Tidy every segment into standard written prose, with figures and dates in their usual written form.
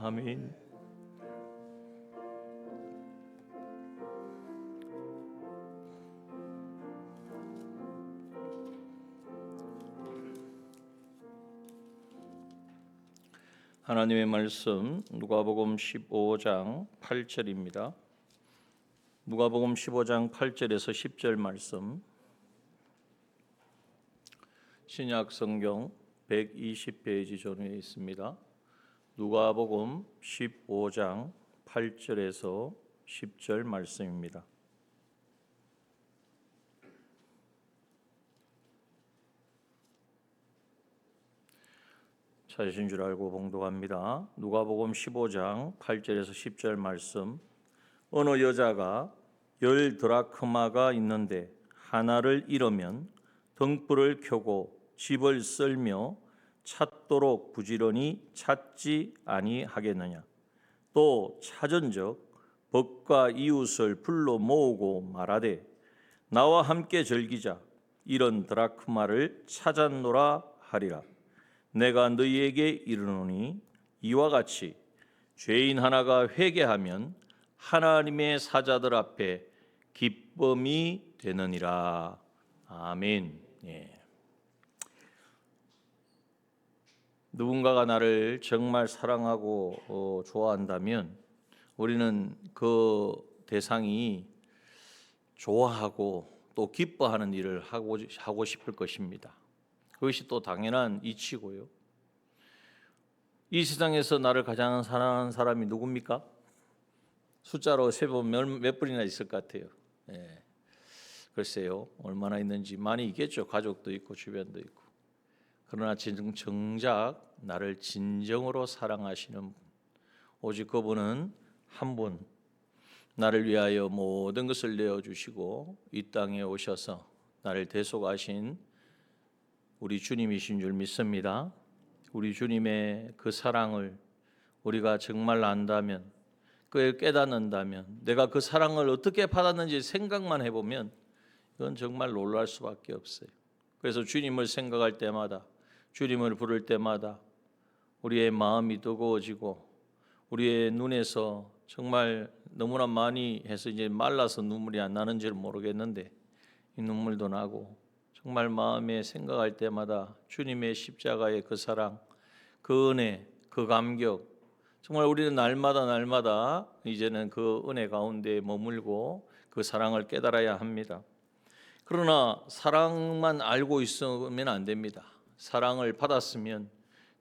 아멘. 하나님의 말씀 누가복음 15장 8절입니다. 누가복음 15장 8절에서 10절 말씀, 신약 성경 120페이지 전후에 있습니다. 누가복음 15장 8절에서 10절 말씀입니다. 찾으신 줄 알고 봉독합니다. 누가복음 15장 8절에서 10절 말씀. 어느 여자가 10드라크마가 있는데 하나를 잃으면 등불을 켜고 집을 썰며 찾도록 부지런히 찾지 아니하겠느냐. 또 찾은즉 벗과 이웃을 불러 모으고 말하되 나와 함께 즐기자. 이런 드라크마를 찾았노라 하리라. 내가 너희에게 이르노니 이와 같이 죄인 하나가 회개하면 하나님의 사자들 앞에 기쁨이 되느니라. 아멘. 예. 누군가가 나를 정말 사랑하고 좋아한다면 우리는 그 대상이 좋아하고 또 기뻐하는 일을 하고 싶을 것입니다. 그것이 또 당연한 이치고요. 이 세상에서 나를 가장 사랑하는 사람이 누굽니까? 숫자로 세보면 몇 분이나 있을 것 같아요. 예. 글쎄요, 얼마나 있는지 많이 있겠죠. 가족도 있고 주변도 있고. 그러나 정작 나를 진정으로 사랑하시는 분, 오직 그분은 한 분, 나를 위하여 모든 것을 내어주시고 이 땅에 오셔서 나를 대속하신 우리 주님이신 줄 믿습니다. 우리 주님의 그 사랑을 우리가 정말 안다면, 그걸 깨닫는다면, 내가 그 사랑을 어떻게 받았는지 생각만 해보면 이건 정말 놀랄 수밖에 없어요. 그래서 주님을 생각할 때마다, 주님을 부를 때마다 우리의 마음이 뜨거워지고 우리의 눈에서 정말 너무나 많이 해서 이제 말라서 눈물이 안 나는지를 모르겠는데 이 눈물도 나고 정말 마음에 생각할 때마다 주님의 십자가의 그 사랑, 그 은혜, 그 감격, 정말 우리는 날마다 이제는 그 은혜 가운데 머물고 그 사랑을 깨달아야 합니다. 그러나 사랑만 알고 있으면 안 됩니다. 사랑을 받았으면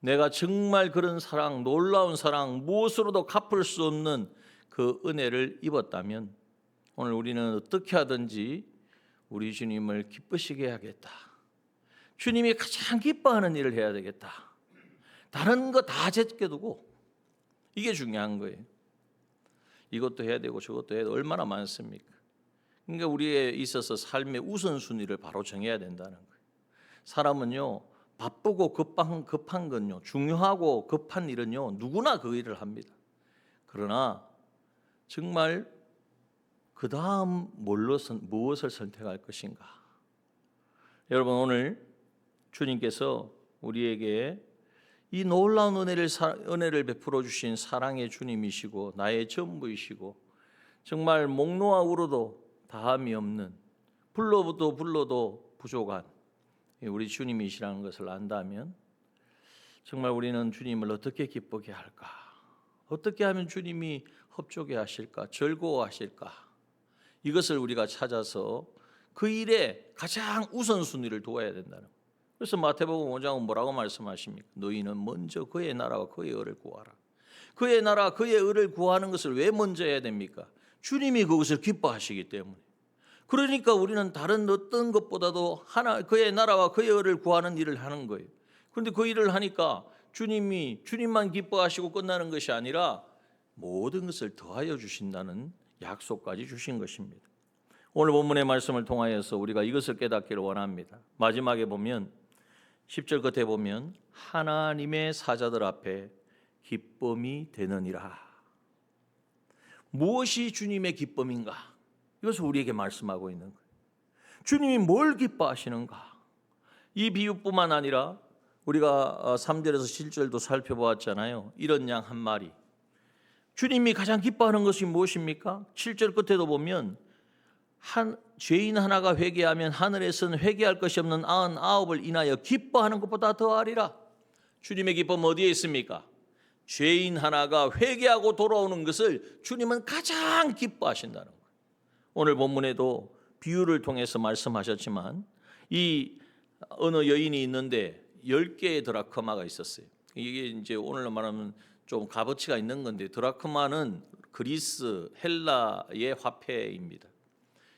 내가 정말 그런 사랑, 놀라운 사랑, 무엇으로도 갚을 수 없는 그 은혜를 입었다면 오늘 우리는 어떻게 하든지 우리 주님을 기쁘시게 해야겠다. 주님이 가장 기뻐하는 일을 해야 되겠다. 다른 거 다 제껴두고 이게 중요한 거예요. 이것도 해야 되고 저것도 해야 되고 얼마나 많습니까? 그러니까 우리에 있어서 삶의 우선순위를 바로 정해야 된다는 거예요. 사람은요, 바쁘고 급한 건요, 중요하고 급한 일은요, 누구나 그 일을 합니다. 그러나 정말 그 다음 무엇을 선택할 것인가? 여러분, 오늘 주님께서 우리에게 이 놀라운 은혜를 베풀어 주신 사랑의 주님이시고 나의 전부이시고 정말 목 놓아 울어도 다함이 없는, 불러도 부족한 우리 주님이시라는 것을 안다면 정말 우리는 주님을 어떻게 기쁘게 할까? 어떻게 하면 주님이 협조게 하실까? 즐거워하실까? 이것을 우리가 찾아서 그 일에 가장 우선순위를 두어야 된다는 거예요. 그래서 마태복음 5장은 뭐라고 말씀하십니까? 너희는 먼저 그의 나라와 그의 의를 구하라. 그의 나라, 그의 의를 구하는 것을 왜 먼저 해야 됩니까? 주님이 그것을 기뻐하시기 때문에. 그러니까 우리는 다른 어떤 것보다도 그의 나라와 그의 의를 구하는 일을 하는 거예요. 그런데 그 일을 하니까 주님만 기뻐하시고 끝나는 것이 아니라 모든 것을 더하여 주신다는 약속까지 주신 것입니다. 오늘 본문의 말씀을 통하여서 우리가 이것을 깨닫기를 원합니다. 마지막에 보면 10절 끝에 보면 하나님의 사자들 앞에 기쁨이 되느니라. 무엇이 주님의 기쁨인가? 이것을 우리에게 말씀하고 있는 거예요. 주님이 뭘 기뻐하시는가? 이 비유뿐만 아니라 우리가 3절에서 7절도 살펴보았잖아요. 이런 양 한 마리, 주님이 가장 기뻐하는 것이 무엇입니까? 7절 끝에도 보면 죄인 하나가 회개하면 하늘에서는 회개할 것이 없는 99을 인하여 기뻐하는 것보다 더하리라. 주님의 기쁨은 어디에 있습니까? 죄인 하나가 회개하고 돌아오는 것을 주님은 가장 기뻐하신다는 거예요. 오늘 본문에도 비유를 통해서 말씀하셨지만 이 어느 여인이 있는데 10개의 드라크마가 있었어요. 이게 이제 오늘로 말하면 좀 값어치가 있는 건데, 드라크마는 그리스 헬라의 화폐입니다.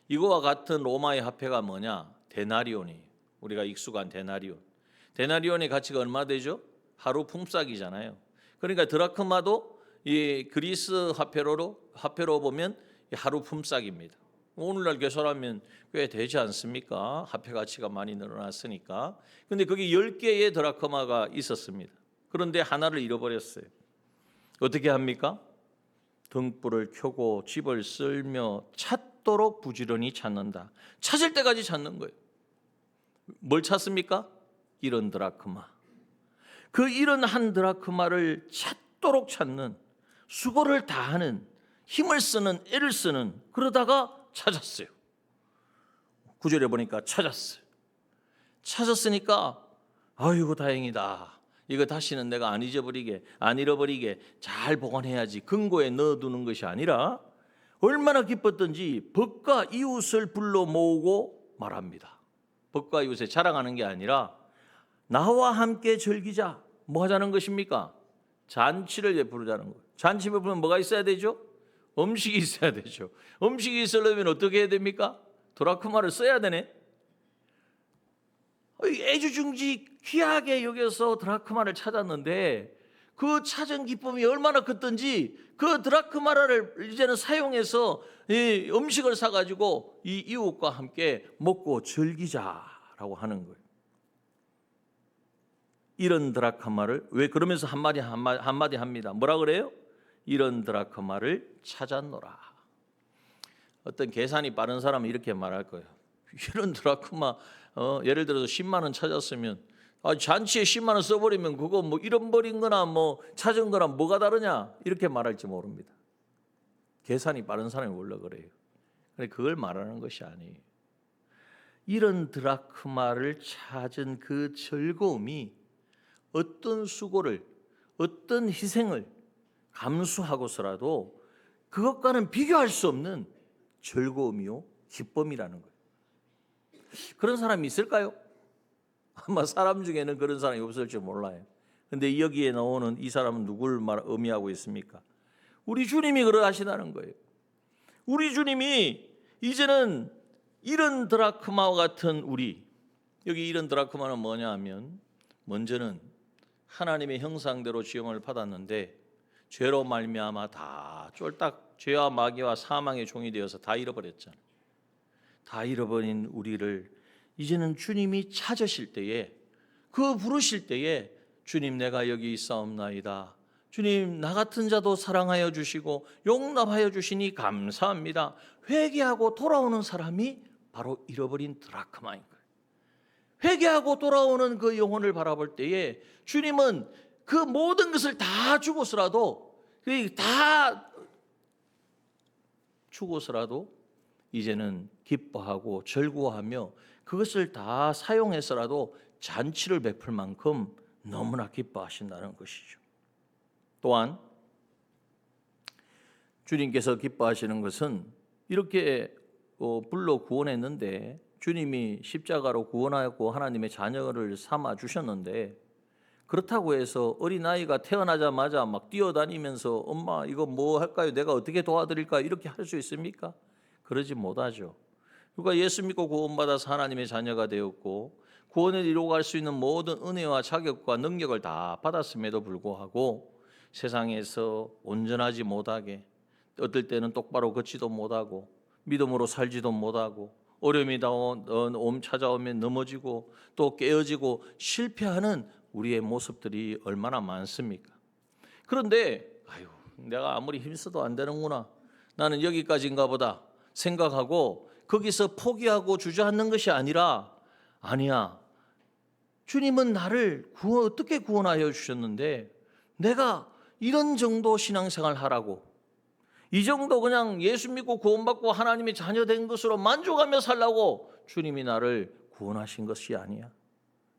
이거와 같은 로마의 화폐가 뭐냐? 데나리온이에요. 우리가 익숙한 데나리온. 데나리온의 가치가 얼마 되죠? 하루 품삯이잖아요. 그러니까 드라크마도 이 그리스 화폐로 보면 하루 품삯입니다. 오늘날 계산하면 꽤 되지 않습니까? 화폐 가치가 많이 늘어났으니까. 근데 거기 10개의 드라크마가 있었습니다. 그런데 하나를 잃어버렸어요. 어떻게 합니까? 등불을 켜고 집을 쓸며 찾도록 부지런히 찾는다. 찾을 때까지 찾는 거예요. 뭘 찾습니까? 잃은 드라크마. 그 잃은 한 드라크마를 찾도록 찾는, 수고를 다하는, 힘을 쓰는, 애를 쓰는, 그러다가 찾았어요. 9절에 보니까 찾았어요. 찾았으니까 아이고 다행이다. 이거 다시는 내가 안 잃어버리게 잘 보관해야지. 금고에 넣어두는 것이 아니라 얼마나 기뻤던지 벗과 이웃을 불러 모으고 말합니다. 벗과 이웃에 자랑하는 게 아니라 나와 함께 즐기자. 뭐 하자는 것입니까? 잔치를 베푸자는 거예요. 잔치 베푸면 뭐가 있어야 되죠? 음식이 있어야 되죠. 음식이 있으려면 어떻게 해야 됩니까? 드라크마를 써야 되네. 애주중지 귀하게 여겨서 드라크마를 찾았는데 그 찾은 기쁨이 얼마나 컸던지 그 드라크마를 이제는 사용해서 음식을 사가지고 이 이웃과 함께 먹고 즐기자라고 하는 거예요. 이런 드라크마를 왜 그러면서 한마디 합니다. 뭐라 그래요? 이런 드라크마를 찾았노라. 어떤 계산이 빠른 사람은 이렇게 말할 거예요. 이런 드라크마 예를 들어서 10만 원 찾았으면 잔치에 10만 원 써버리면 그거 뭐 잃어버린 거나 뭐 찾은 거나 뭐가 다르냐 이렇게 말할지 모릅니다. 계산이 빠른 사람이 원래 그래요. 근데 그걸 말하는 것이 아니에요. 이런 드라크마를 찾은 그 즐거움이 어떤 수고를, 어떤 희생을 감수하고서라도 그것과는 비교할 수 없는 즐거움이요, 기쁨이라는 거예요. 그런 사람이 있을까요? 아마 사람 중에는 그런 사람이 없을지 몰라요. 근데 여기에 나오는 이 사람은 누구를 의미하고 있습니까? 우리 주님이 그러하시다는 거예요. 우리 주님이 이제는 이런 드라크마와 같은 우리, 여기 이런 드라크마는 뭐냐 하면 먼저는 하나님의 형상대로 지음을 받았는데 죄로 말미암아 다 쫄딱 죄와 마귀와 사망의 종이 되어서 다 잃어버렸잖아요. 다 잃어버린 우리를 이제는 주님이 찾으실 때에, 그 부르실 때에 주님 내가 여기 있사옵나이다. 주님 나 같은 자도 사랑하여 주시고 용납하여 주시니 감사합니다. 회개하고 돌아오는 사람이 바로 잃어버린 드라크마인 거예요. 회개하고 돌아오는 그 영혼을 바라볼 때에 주님은 그 모든 것을 다 주고서라도 이제는 기뻐하고 즐거워하며 그것을 다 사용해서라도 잔치를 베풀 만큼 너무나 기뻐하신다는 것이죠. 또한 주님께서 기뻐하시는 것은 이렇게 불러 구원했는데 주님이 십자가로 구원하였고 하나님의 자녀를 삼아 주셨는데 그렇다고 해서 어린아이가 태어나자마자 막 뛰어다니면서 엄마 이거 뭐 할까요? 내가 어떻게 도와드릴까요? 이렇게 할 수 있습니까? 그러지 못하죠. 누가 예수 믿고 구원받아서 하나님의 자녀가 되었고 구원을 이루어갈 수 있는 모든 은혜와 자격과 능력을 다 받았음에도 불구하고 세상에서 온전하지 못하게, 어떨 때는 똑바로 걷지도 못하고 믿음으로 살지도 못하고 어려움이 찾아오면 넘어지고 또 깨어지고 실패하는 우리의 모습들이 얼마나 많습니까? 그런데 내가 아무리 힘써도 안 되는구나, 나는 여기까지인가 보다 생각하고 거기서 포기하고 주저앉는 것이 아니라, 아니야, 주님은 나를 어떻게 구원하여 주셨는데 내가 이런 정도 신앙생활 하라고 이 정도 그냥 예수 믿고 구원받고 하나님의 자녀 된 것으로 만족하며 살라고 주님이 나를 구원하신 것이 아니야.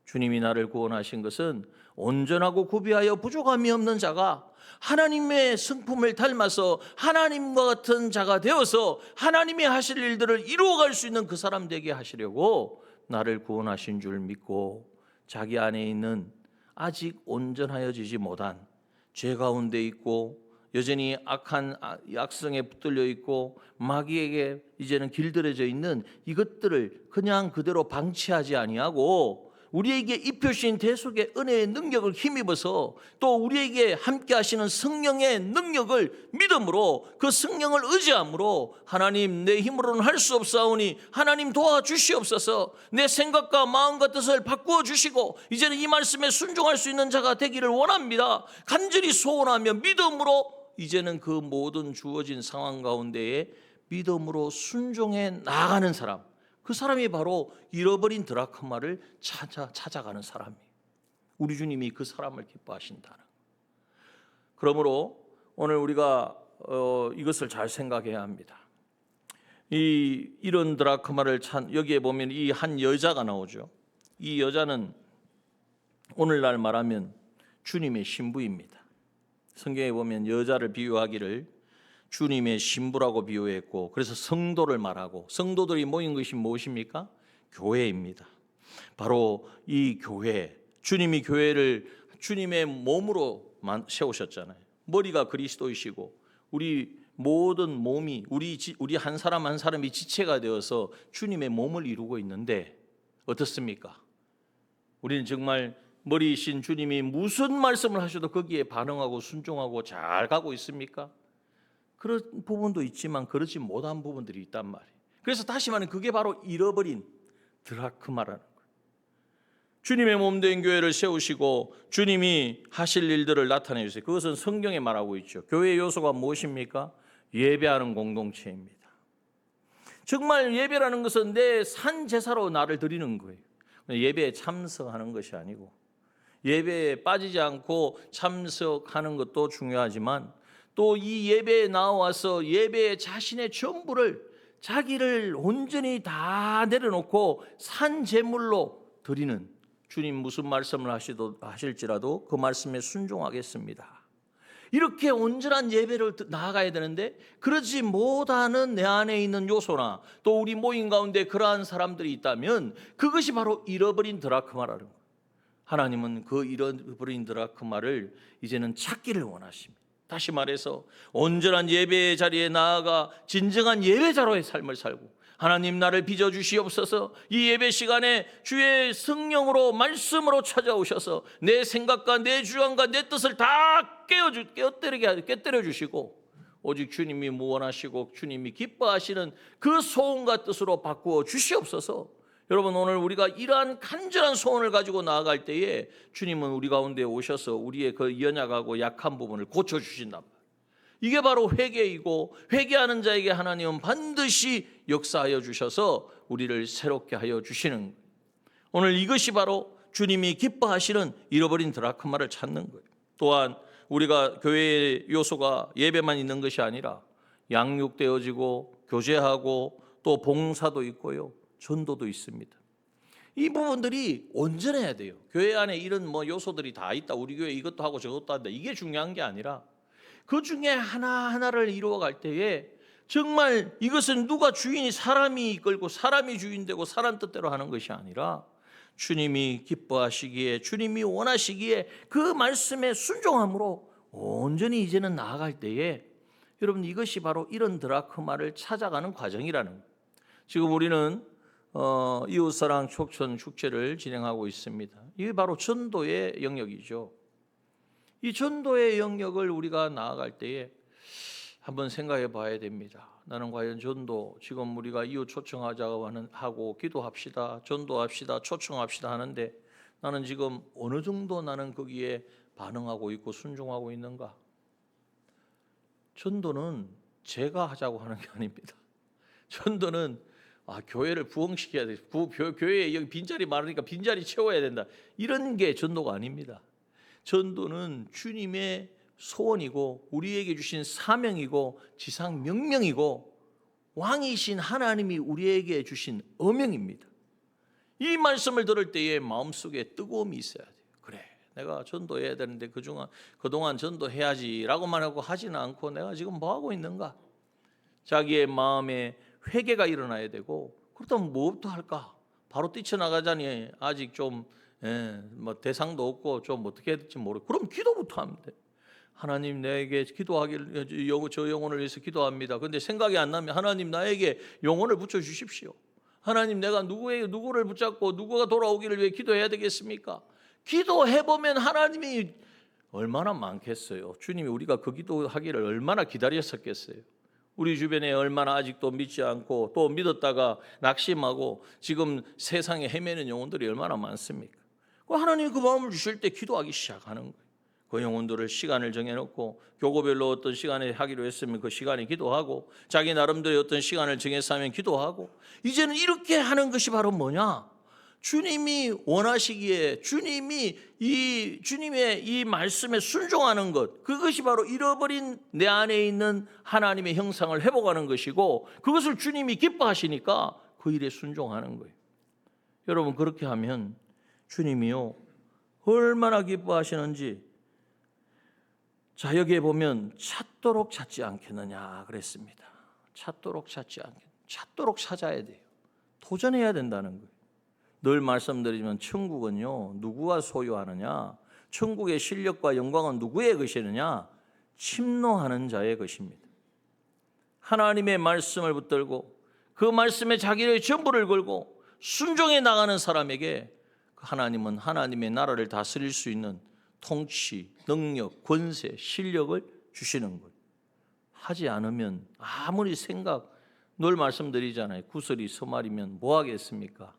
주님이 나를 구원하신 것은 온전하고 구비하여 부족함이 없는 자가 하나님의 성품을 닮아서 하나님과 같은 자가 되어서 하나님이 하실 일들을 이루어갈 수 있는 그 사람 되게 하시려고 나를 구원하신 줄 믿고 자기 안에 있는 아직 온전하여지지 못한 죄 가운데 있고 여전히 악한 악성에 붙들려 있고 마귀에게 이제는 길들여져 있는 이것들을 그냥 그대로 방치하지 아니하고 우리에게 입혀주신 대속의 은혜의 능력을 힘입어서 또 우리에게 함께 하시는 성령의 능력을 믿음으로 그 성령을 의지함으로 하나님 내 힘으로는 할 수 없사오니 하나님 도와주시옵소서. 내 생각과 마음과 뜻을 바꾸어 주시고 이제는 이 말씀에 순종할 수 있는 자가 되기를 원합니다. 간절히 소원하며 믿음으로 이제는 그 모든 주어진 상황 가운데에 믿음으로 순종해 나아가는 사람, 그 사람이 바로 잃어버린 드라크마를 찾아가는 사람이에요. 우리 주님이 그 사람을 기뻐하신다는. 그러므로 오늘 우리가 이것을 잘 생각해야 합니다. 이런 드라크마를 여기에 보면 이 한 여자가 나오죠. 이 여자는 오늘날 말하면 주님의 신부입니다. 성경에 보면 여자를 비유하기를 주님의 신부라고 비유했고, 그래서 성도를 말하고, 성도들이 모인 것이 무엇입니까? 교회입니다. 바로 이 교회, 주님이 교회를 주님의 몸으로 세우셨잖아요. 머리가 그리스도이시고 우리 모든 몸이 우리 한 사람 한 사람이 지체가 되어서 주님의 몸을 이루고 있는데 어떻습니까? 우리는 정말 머리이신 주님이 무슨 말씀을 하셔도 거기에 반응하고 순종하고 잘 가고 있습니까? 그런 부분도 있지만 그렇지 못한 부분들이 있단 말이에요. 그래서 다시 말하면 그게 바로 잃어버린 드라크마라는 거예요. 주님의 몸된 교회를 세우시고 주님이 하실 일들을 나타내 주세요. 그것은 성경에 말하고 있죠. 교회의 요소가 무엇입니까? 예배하는 공동체입니다. 정말 예배라는 것은 내 산 제사로 나를 드리는 거예요. 예배에 참석하는 것이 아니고, 예배에 빠지지 않고 참석하는 것도 중요하지만 또 이 예배에 나와서 예배에 자신의 전부를, 자기를 온전히 다 내려놓고 산 제물로 드리는, 주님 무슨 말씀을 하실지라도 그 말씀에 순종하겠습니다. 이렇게 온전한 예배를 나아가야 되는데 그러지 못하는 내 안에 있는 요소나 또 우리 모임 가운데 그러한 사람들이 있다면 그것이 바로 잃어버린 드라크마라는 거예요. 하나님은 그 잃어버린 드라크마를 이제는 찾기를 원하십니다. 다시 말해서 온전한 예배의 자리에 나아가 진정한 예배자로의 삶을 살고, 하나님 나를 빚어주시옵소서. 이 예배 시간에 주의 성령으로 말씀으로 찾아오셔서 내 생각과 내 주관과 내 뜻을 다 깨뜨려 주시고 오직 주님이 무원하시고 주님이 기뻐하시는 그 소원과 뜻으로 바꾸어 주시옵소서. 여러분, 오늘 우리가 이러한 간절한 소원을 가지고 나아갈 때에 주님은 우리 가운데 오셔서 우리의 그 연약하고 약한 부분을 고쳐주신단 말이에요. 이게 바로 회개이고, 회개하는 자에게 하나님은 반드시 역사하여 주셔서 우리를 새롭게 하여 주시는 거예요. 오늘 이것이 바로 주님이 기뻐하시는 잃어버린 드라크마를 찾는 거예요. 또한 우리가 교회의 요소가 예배만 있는 것이 아니라 양육되어지고 교제하고 또 봉사도 있고요, 전도도 있습니다. 이 부분들이 온전해야 돼요. 교회 안에 이런 요소들이 다 있다, 우리 교회 이것도 하고 저것도 한다, 이게 중요한 게 아니라 그 중에 하나하나를 이루어갈 때에 정말 이것은 누가 주인이, 사람이 이끌고 사람이 주인되고 사람 뜻대로 하는 것이 아니라 주님이 기뻐하시기에, 주님이 원하시기에 그 말씀에 순종함으로 온전히 이제는 나아갈 때에 여러분, 이것이 바로 이런 드라크마를 찾아가는 과정이라는 거예요. 지금 우리는 이웃사랑 촉천 축제를 진행하고 있습니다. 이게 바로 전도의 영역이죠. 이 전도의 영역을 우리가 나아갈 때에 한번 생각해 봐야 됩니다. 나는 과연 전도, 지금 우리가 이웃 초청하자고 하고 기도합시다, 전도합시다, 초청합시다 하는데 나는 지금 어느 정도 나는 거기에 반응하고 있고 순종하고 있는가? 전도는 제가 하자고 하는 게 아닙니다. 전도는 교회를 부흥시켜야 돼. 교회에 여기 빈자리 많으니까 빈자리 채워야 된다. 이런 게 전도가 아닙니다. 전도는 주님의 소원이고 우리에게 주신 사명이고 지상 명령이고 왕이신 하나님이 우리에게 주신 어명입니다. 이 말씀을 들을 때에 마음속에 뜨거움이 있어야 돼요. 그래, 내가 전도해야 되는데 그동안 전도해야지라고만 하고 하지는 않고 내가 지금 뭐 하고 있는가? 자기의 마음에 회개가 일어나야 되고, 그렇다면 뭐부터 할까? 바로 뛰쳐나가자니 아직 좀 뭐 대상도 없고 좀 어떻게 해야 될지 모르고, 그럼 기도부터 하면 돼. 하나님, 내게 기도하길, 저 영혼을 위해서 기도합니다. 근데 생각이 안 나면 하나님, 나에게 영혼을 붙여 주십시오. 하나님, 내가 누구를 붙잡고 누구가 돌아오기를 위해 기도해야 되겠습니까? 기도해보면 하나님이 얼마나 많겠어요. 주님이 우리가 그 기도하기를 얼마나 기다렸었겠어요. 우리 주변에 얼마나 아직도 믿지 않고 또 믿었다가 낙심하고 지금 세상에 헤매는 영혼들이 얼마나 많습니까? 하나님이 그 마음을 주실 때 기도하기 시작하는 거예요. 그 영혼들을 시간을 정해놓고 교구별로 어떤 시간에 하기로 했으면 그 시간에 기도하고, 자기 나름대로 어떤 시간을 정해서 하면 기도하고, 이제는 이렇게 하는 것이 바로 뭐냐? 주님이 원하시기에 주님의 이 말씀에 순종하는 것, 그것이 바로 잃어버린 내 안에 있는 하나님의 형상을 회복하는 것이고, 그것을 주님이 기뻐하시니까 그 일에 순종하는 거예요. 여러분, 그렇게 하면 주님이요 얼마나 기뻐하시는지, 자, 여기에 보면 찾도록 찾지 않겠느냐 그랬습니다. 찾도록 찾아야 돼요. 도전해야 된다는 거예요. 늘 말씀드리지만 천국은요 누구가 소유하느냐? 천국의 실력과 영광은 누구의 것이느냐? 침노하는 자의 것입니다. 하나님의 말씀을 붙들고 그 말씀에 자기의 전부를 걸고 순종해 나가는 사람에게 하나님은 하나님의 나라를 다스릴 수 있는 통치, 능력, 권세, 실력을 주시는 거예요. 하지 않으면 아무리 늘 말씀드리잖아요. 구슬이 서말이면 뭐 하겠습니까?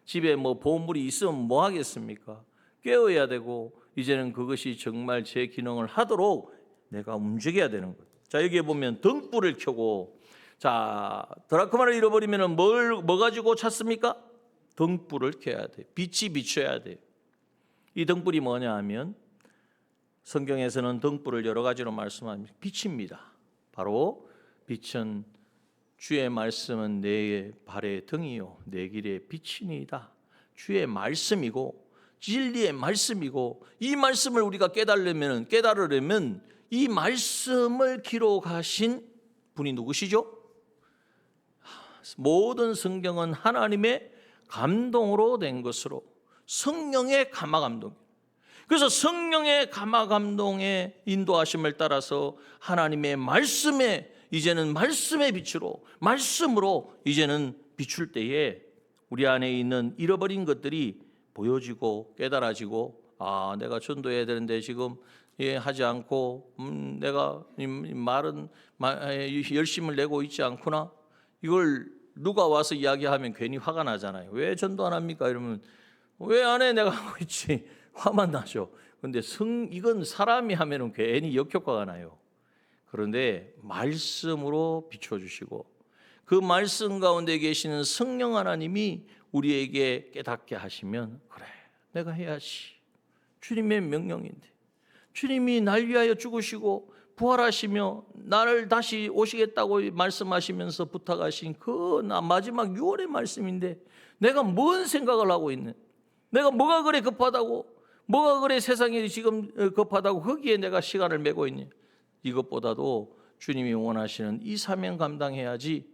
집에 뭐 보물이 있으면 뭐 하겠습니까? 깨어야 되고, 이제는 그것이 정말 제 기능을 하도록 내가 움직여야 되는 거예요. 자, 여기에 보면 등불을 켜고, 자, 드라크마를 잃어버리면 뭐 가지고 찾습니까? 등불을 켜야 돼요. 빛이 비춰야 돼요. 이 등불이 뭐냐 하면, 성경에서는 등불을 여러 가지로 말씀합니다. 빛입니다. 바로 빛은 주의 말씀은 내 발의 등이요 내 길의 빛이니이다. 주의 말씀이고 진리의 말씀이고, 이 말씀을 우리가 깨달으려면 이 말씀을 기록하신 분이 누구시죠? 모든 성경은 하나님의 감동으로 된 것으로, 성령의 감화 감동. 그래서 성령의 감화 감동의 인도하심을 따라서 하나님의 말씀에, 이제는 말씀의 빛으로, 말씀으로 이제는 비출 때에 우리 안에 있는 잃어버린 것들이 보여지고 깨달아지고, 아, 내가 전도해야 되는데 지금 하지 않고 내가 말은 열심을 내고 있지 않구나. 이걸 누가 와서 이야기하면 괜히 화가 나잖아요. 왜 전도 안 합니까? 이러면 왜 안 해? 내가 하고 있지. 화만 나죠. 그런데 이건 사람이 하면은 괜히 역효과가 나요. 그런데 말씀으로 비춰주시고, 그 말씀 가운데 계시는 성령 하나님이 우리에게 깨닫게 하시면, 그래, 내가 해야지. 주님의 명령인데, 주님이 날 위하여 죽으시고 부활하시며 나를 다시 오시겠다고 말씀하시면서 부탁하신 그 마지막 유언의 말씀인데, 내가 뭔 생각을 하고 있는, 내가 뭐가 그래 급하다고, 뭐가 그래 세상이 지금 급하다고 거기에 내가 시간을 메고 있니? 이것보다도 주님이 원하시는 이 사명 감당해야지.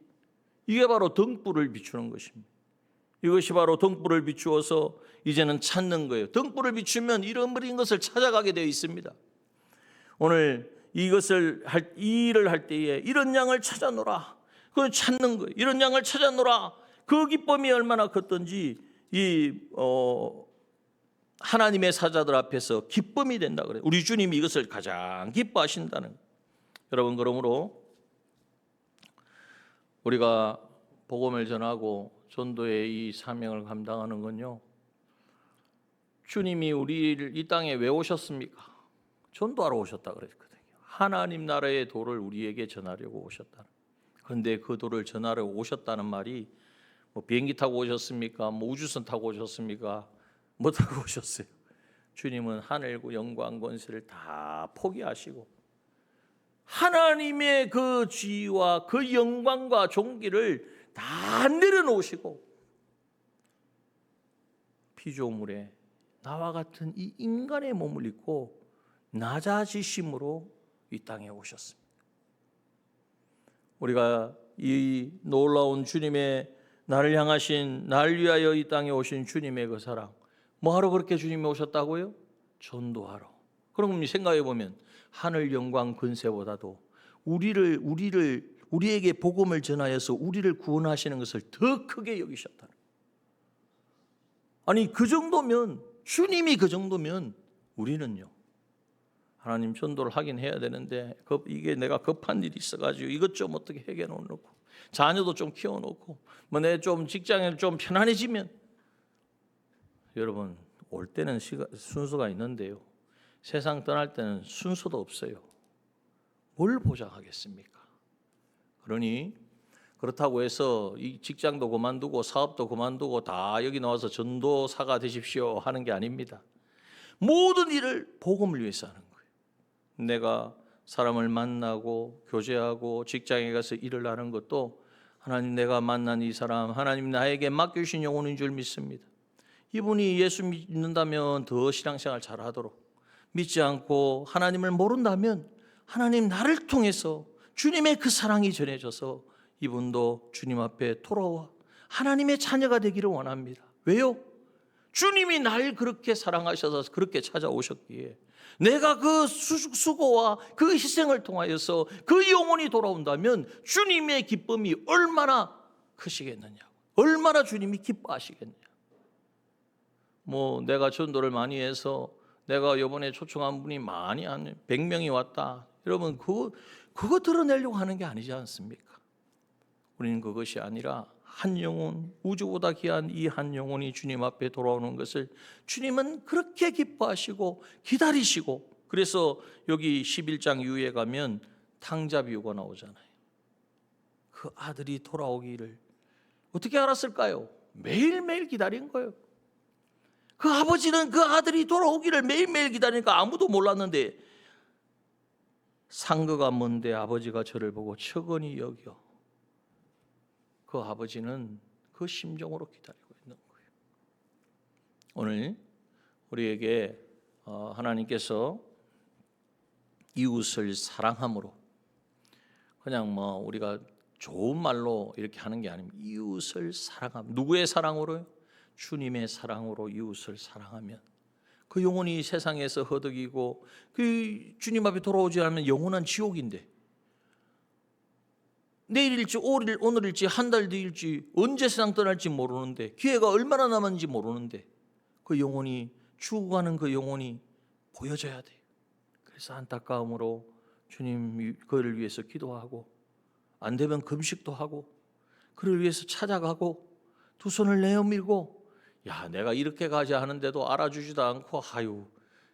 이게 바로 등불을 비추는 것입니다. 이것이 바로 등불을 비추어서 이제는 찾는 거예요. 등불을 비추면 잃어버린 것을 찾아가게 되어 있습니다. 오늘 이 일을 할 때에 이런 양을 찾아노라. 그걸 찾는 거예요. 이런 양을 찾아노라. 그 기쁨이 얼마나 컸던지 하나님의 사자들 앞에서 기쁨이 된다 그래요. 우리 주님이 이것을 가장 기뻐하신다는 거예요. 여러분, 그러므로 우리가 복음을 전하고 전도의 이 사명을 감당하는 건요, 주님이 우리를 이 땅에 왜 오셨습니까? 전도하러 오셨다 그랬거든요. 하나님 나라의 도를 우리에게 전하려고 오셨다. 그런데 그 도를 전하러 오셨다는 말이 뭐 비행기 타고 오셨습니까? 뭐 우주선 타고 오셨습니까? 뭐 타고 오셨어요? 주님은 하늘과 영광 권세를 다 포기하시고 하나님의 그 지위와 그 영광과 존귀를 다 내려놓으시고 피조물에 나와 같은 이 인간의 몸을 입고 낮아지심으로 이 땅에 오셨습니다. 우리가 이 놀라운 주님의 나를 향하신, 날 위하여 이 땅에 오신 주님의 그 사랑, 뭐하러 그렇게 주님이 오셨다고요? 전도하러. 그럼 생각해 보면 하늘 영광 근세보다도 우리에게 복음을 전하여서 우리를 구원하시는 것을 더 크게 여기셨다. 아니 그 정도면, 주님이 그 정도면 우리는요, 하나님 전도를 하긴 해야 되는데 이게 내가 급한 일이 있어가지고 이것 좀 어떻게 해결해 놓고 자녀도 좀 키워놓고 뭐 내 좀 직장에 좀 편안해지면, 여러분 올 때는 순서가 있는데요, 세상 떠날 때는 순서도 없어요. 뭘 보장하겠습니까? 그러니 그렇다고 해서 이 직장도 그만두고 사업도 그만두고 다 여기 나와서 전도사가 되십시오 하는 게 아닙니다. 모든 일을 복음을 위해서 하는 거예요. 내가 사람을 만나고 교제하고 직장에 가서 일을 하는 것도 하나님, 내가 만난 이 사람 하나님 나에게 맡겨주신 영혼인 줄 믿습니다. 이분이 예수 믿는다면 더 신앙생활 잘하도록, 믿지 않고 하나님을 모른다면 하나님 나를 통해서 주님의 그 사랑이 전해져서 이분도 주님 앞에 돌아와 하나님의 자녀가 되기를 원합니다. 왜요? 주님이 날 그렇게 사랑하셔서 그렇게 찾아오셨기에 내가 그 수고와 그 희생을 통하여서 그 영혼이 돌아온다면 주님의 기쁨이 얼마나 크시겠느냐, 얼마나 주님이 기뻐하시겠냐. 뭐 내가 전도를 많이 해서 내가 이번에 초청한 분이 많이 한 100명이 왔다, 여러분 그거 드러내려고 하는 게 아니지 않습니까? 우리는 그것이 아니라 한 영혼, 우주보다 귀한 이 한 영혼이 주님 앞에 돌아오는 것을 주님은 그렇게 기뻐하시고 기다리시고, 그래서 여기 11장 이후에 가면 탕자 비유가 나오잖아요. 그 아들이 돌아오기를 어떻게 알았을까요? 매일매일 기다린 거예요. 그 아버지는 그 아들이 돌아오기를 매일매일 기다리니까 아무도 몰랐는데, 상거가 먼데 아버지가 저를 보고 척은히 여겨, 그 아버지는 그 심정으로 기다리고 있는 거예요. 오늘 우리에게 하나님께서 이웃을 사랑함으로, 그냥 뭐 우리가 좋은 말로 이렇게 하는 게 아닙니다. 이웃을 사랑함. 누구의 사랑으로요? 주님의 사랑으로 이웃을 사랑하면 그 영혼이 세상에서 허덕이고 그 주님 앞에 돌아오지 않으면 영원한 지옥인데, 내일일지 오늘일지 한 달 뒤일지 언제 세상 떠날지 모르는데, 기회가 얼마나 남았는지 모르는데 그 영혼이 죽어가는 그 영혼이 보여져야 돼요. 그래서 안타까움으로 주님 그를 위해서 기도하고, 안 되면 금식도 하고, 그를 위해서 찾아가고 두 손을 내어밀고, 야 내가 이렇게 가자 하는데도 알아주지도 않고,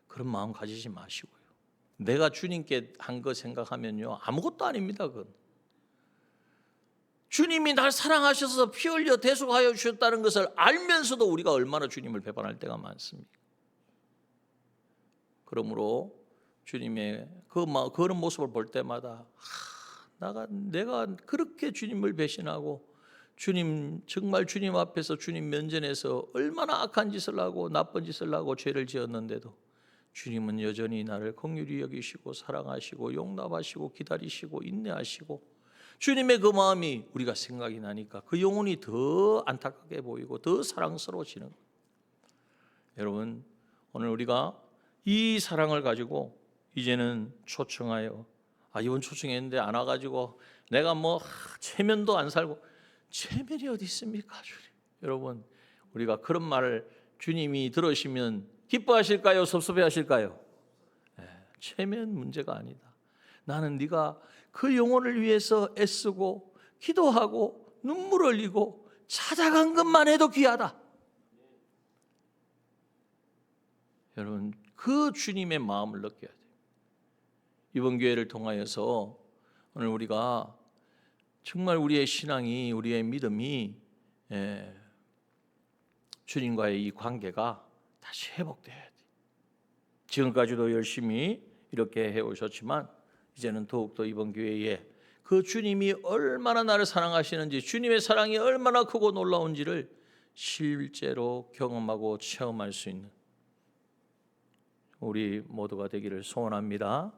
그런 마음 가지지 마시고요. 내가 주님께 한 거 생각하면요 아무것도 아닙니다. 그건 주님이 날 사랑하셔서 피 흘려 대속하여 주셨다는 것을 알면서도 우리가 얼마나 주님을 배반할 때가 많습니까? 그러므로 주님의 그런 모습을 볼 때마다 내가 그렇게 주님을 배신하고 정말 주님 앞에서 주님 면전에서 얼마나 악한 짓을 하고 나쁜 짓을 하고 죄를 지었는데도 주님은 여전히 나를 긍휼히 여기시고 사랑하시고 용납하시고 기다리시고 인내하시고, 주님의 그 마음이 우리가 생각이 나니까 그 영혼이 더 안타깝게 보이고 더 사랑스러워지는 거예요. 여러분 오늘 우리가 이 사랑을 가지고 이제는 초청하여, 이번 초청했는데 안 와가지고 내가 뭐 체면도 안 살고, 체면이 어디 있습니까 주님? 여러분 우리가 그런 말을 주님이 들으시면 기뻐하실까요? 섭섭해하실까요? 체면 문제가 아니다. 나는 네가 그 영혼을 위해서 애쓰고 기도하고 눈물 흘리고 찾아간 것만 해도 귀하다. 여러분 그 주님의 마음을 느껴야 돼요. 이번 기회를 통하여서 오늘 우리가 정말 우리의 신앙이, 우리의 믿음이 주님과의 이 관계가 다시 회복돼야 돼요. 지금까지도 열심히 이렇게 해오셨지만 이제는 더욱더 이번 기회에 그 주님이 얼마나 나를 사랑하시는지, 주님의 사랑이 얼마나 크고 놀라운지를 실제로 경험하고 체험할 수 있는 우리 모두가 되기를 소원합니다.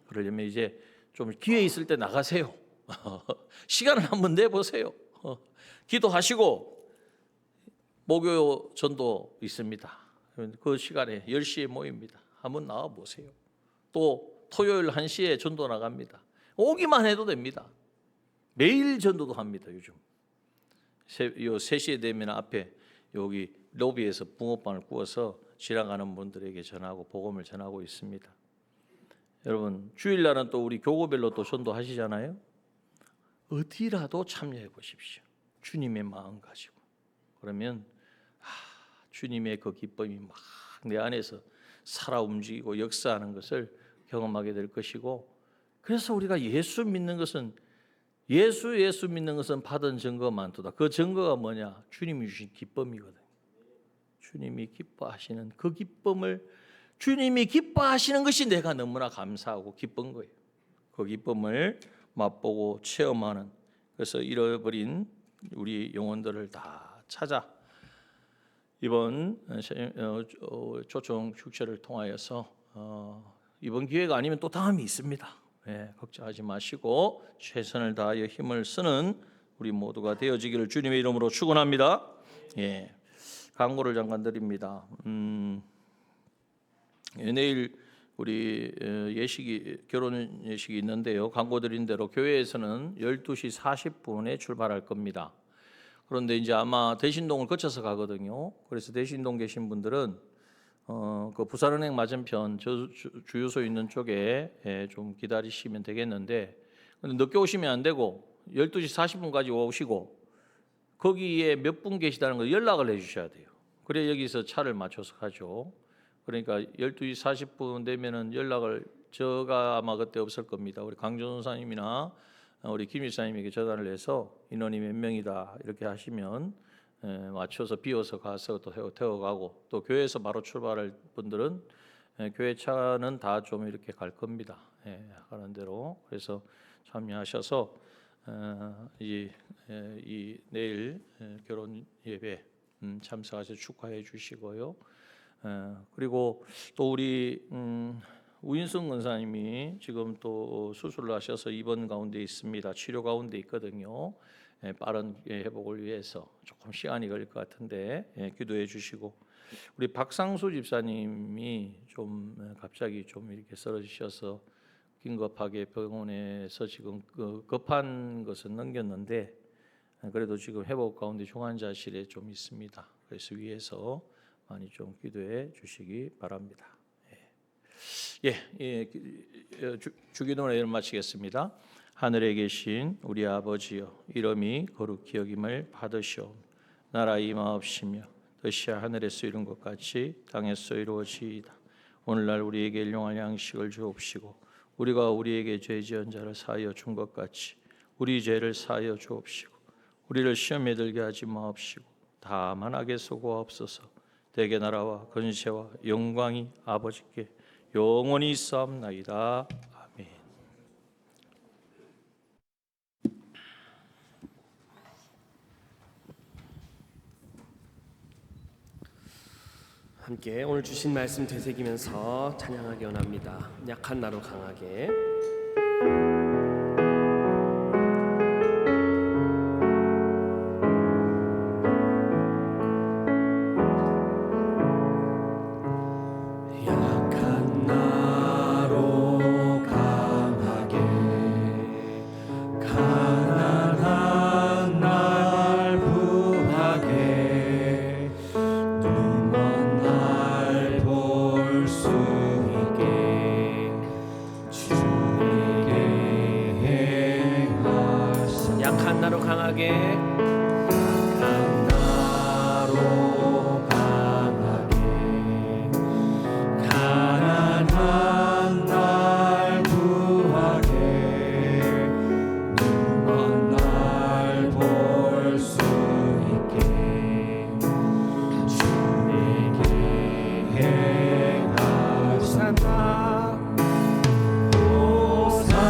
그러려면 이제 좀 기회 있을 때 나가세요. 시간을 한번 내보세요. 기도하시고 목요 전도 있습니다. 그 시간에 10시에 모입니다. 한번 나와보세요. 또 토요일 1시에 전도 나갑니다. 오기만 해도 됩니다. 매일 전도도 합니다. 요즘 3시에 되면 앞에 여기 로비에서 붕어빵을 구워서 지나가는 분들에게 전하고 복음을 전하고 있습니다. 여러분, 주일날은 또 우리 교구별로 또 전도하시잖아요. 어디라도 참여해 보십시오. 주님의 마음 가지고. 그러면 주님의 그 기쁨이 막 내 안에서 살아 움직이고 역사하는 것을 경험하게 될 것이고, 그래서 우리가 예수 믿는 것은 예수 믿는 것은 받은 증거가 많도다. 그 증거가 뭐냐? 주님이 주신 기쁨이거든요. 주님이 기뻐하시는 그 기쁨을, 주님이 기뻐하시는 것이 내가 너무나 감사하고 기쁜 거예요. 그 기쁨을 맛보고 체험하는, 그래서 잃어버린 우리 영혼들을 다 찾아 이번 초청 축제를 통하여서 이번 기회가 아니면 또 다음이 있습니다. 걱정하지 마시고 최선을 다하여 힘을 쓰는 우리 모두가 되어지기를 주님의 이름으로 축원합니다. 광고를 잠깐 드립니다. 내일 우리 결혼 예식이 있는데요. 광고 드린 대로 교회에서는 12시 40분에 출발할 겁니다. 그런데 이제 아마 대신동을 거쳐서 가거든요. 그래서 대신동 계신 분들은 그 부산은행 맞은편 주유소 있는 쪽에 좀 기다리시면 되겠는데, 근데 늦게 오시면 안 되고 12시 40분까지 오시고 거기에 몇 분 계시다는 걸 연락을 해주셔야 돼요. 그래 여기서 차를 맞춰서 가죠. 그러니까 12시 40분 되면은 연락을, 제가 아마 그때 없을 겁니다. 우리 강준 선사님이나 우리 김 일사님에게 전화를 해서 인원이 몇 명이다 이렇게 하시면 맞춰서 비워서 가서 또 태워가고, 또 교회에서 바로 출발할 분들은 교회 차는 다 좀 이렇게 갈 겁니다. 하는 대로. 그래서 참여하셔서 이 내일 결혼 예배 참석하셔서 축하해 주시고요. 그리고 또 우리 우인승 권사님이 지금 또 수술을 하셔서 입원 가운데 있습니다. 치료 가운데 있거든요. 빠른 회복을 위해서 조금 시간이 걸릴 것 같은데 기도해 주시고, 우리 박상수 집사님이 좀 갑자기 좀 이렇게 쓰러지셔서 긴급하게 병원에서 지금 급한 것은 넘겼는데 그래도 지금 회복 가운데 중환자실에 좀 있습니다. 그래서 위에서 많이 좀 기도해 주시기 바랍니다. 주기도문의 예를 마치겠습니다. 하늘에 계신 우리 아버지여, 이름이 거룩히 여김을 받으시오. 나라 임하옵시며 뜻이 하늘에서 이룬 것 같이 땅에서 이루어지이다. 오늘날 우리에게 일용할 양식을 주옵시고, 우리가 우리에게 죄 지은 자를 사하여 준 것 같이 우리 죄를 사하여 주옵시고, 우리를 시험에 들게 하지 마옵시고 다만 악에서 구하옵소서. 대개 나라와 권세와 영광이 아버지께 영원히 있사옵나이다. 아멘. 함께 오늘 주신 말씀 되새기면서 찬양하기 원합니다. 약한 나로 강하게. 약한 나로 강하게, 약한 나로 강하게, 가난한 날 구하게, 눈먼 날 볼 수 있게 주에게 행하사나. 호산나